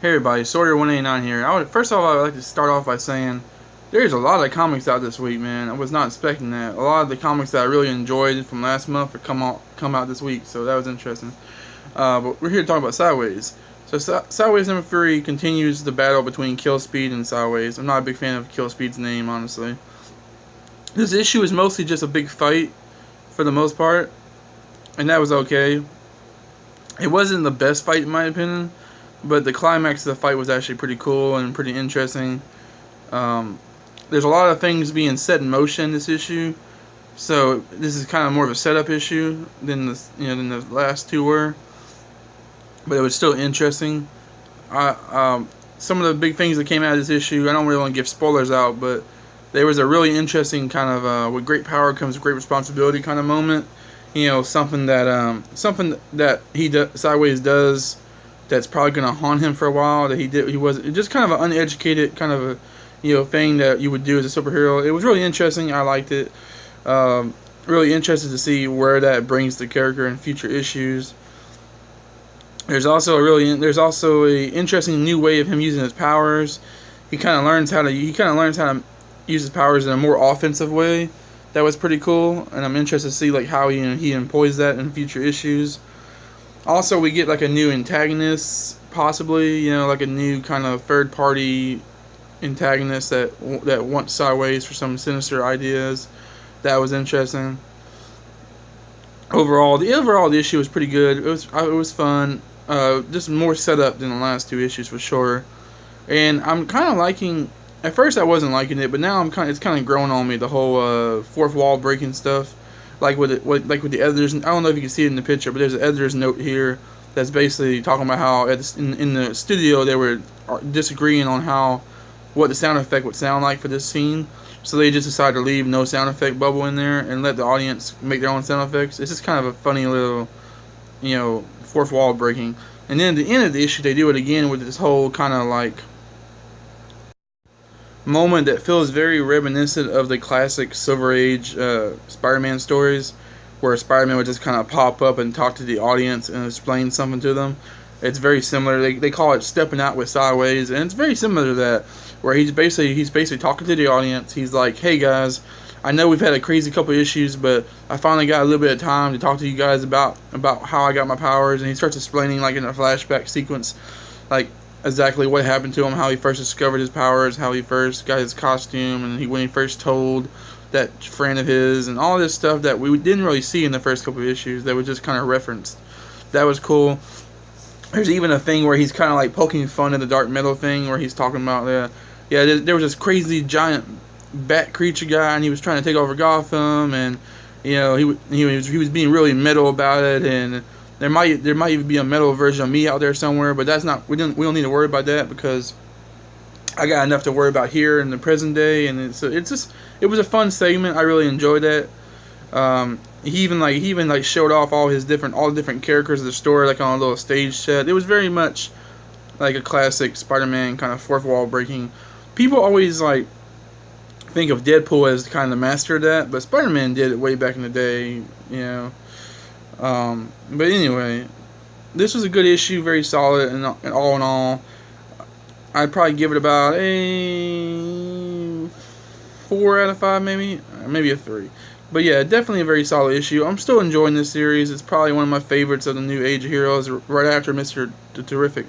Hey everybody, Sawyer189 here. First of all, I'd like to start off by saying there's a lot of comics out this week, man. I was not expecting that. A lot of the comics that I really enjoyed from last month have come out this week, so that was interesting. But we're here to talk about Sideways. So Sideways number 3 continues the battle between Killspeed and Sideways. I'm not a big fan of Killspeed's name, honestly. This issue is mostly just a big fight, for the most part, and that was okay. It wasn't the best fight in my opinion, but the climax of the fight was actually pretty cool and pretty interesting. There's a lot of things being set in motion this issue, so this is kind of more of a setup issue than the last two were. But it was still interesting. Some of the big things that came out of this issue, I don't really want to give spoilers out, but there was a really interesting kind of with great power comes great responsibility kind of moment. Something that Sideways does that's probably going to haunt him for a while. That he was just kind of an uneducated kind of a thing that you would do as a superhero. It was really interesting. I liked it. Really interested to see where that brings the character in future issues. There's also a interesting new way of him using his powers. He kind of learns how to use his powers in a more offensive way. That was pretty cool, and I'm interested to see how he employs that in future issues. Also, we get a new antagonist, possibly, a new kind of third party antagonist that wants Sideways for some sinister ideas. That was interesting. Overall, the issue was pretty good. It was fun. Just more setup than the last two issues for sure. And I'm kind of liking. At first, I wasn't liking it, but now it's kind of growing on me. The whole fourth wall breaking stuff, with the editors. I don't know if you can see it in the picture, but there's an editor's note here that's basically talking about how in the studio they were disagreeing on what the sound effect would sound like for this scene. So they just decided to leave no sound effect bubble in there and let the audience make their own sound effects. It's just kind of a funny little, fourth wall breaking. And then at the end of the issue, they do it again with this whole kind of moment that feels very reminiscent of the classic Silver Age Spider-Man stories, where Spider-Man would just kind of pop up and talk to the audience and explain something to them. It's very similar. They call it stepping out with Sideways, and it's very similar to that, where he's basically talking to the audience. He's like, "Hey guys, I know we've had a crazy couple issues, but I finally got a little bit of time to talk to you guys about how I got my powers." And he starts explaining in a flashback sequence, exactly what happened to him, how he first discovered his powers, how he first got his costume, and when he first told that friend of his, and all this stuff that we didn't really see in the first couple of issues that was just kind of referenced. That was cool. There's even a thing where he's kind of poking fun at the dark metal thing, where he's talking about there was this crazy giant bat creature guy, and he was trying to take over Gotham, and he was being really metal about it, and there might even be a metal version of me out there somewhere, but that's not we don't need to worry about that, because I got enough to worry about here in the present day. And it was a fun segment. I really enjoyed that. He even showed off all the different characters of the story on a little stage set. It was very much like a classic Spider-Man kind of fourth wall breaking. People always think of Deadpool as kind of the master of that, but Spider-Man did it way back in the day, But anyway, this was a good issue, very solid, and all in all, I'd probably give it about a 4 out of 5, maybe a 3. But yeah, definitely a very solid issue. I'm still enjoying this series. It's probably one of my favorites of the new Age of Heroes, right after Mr. Terrific.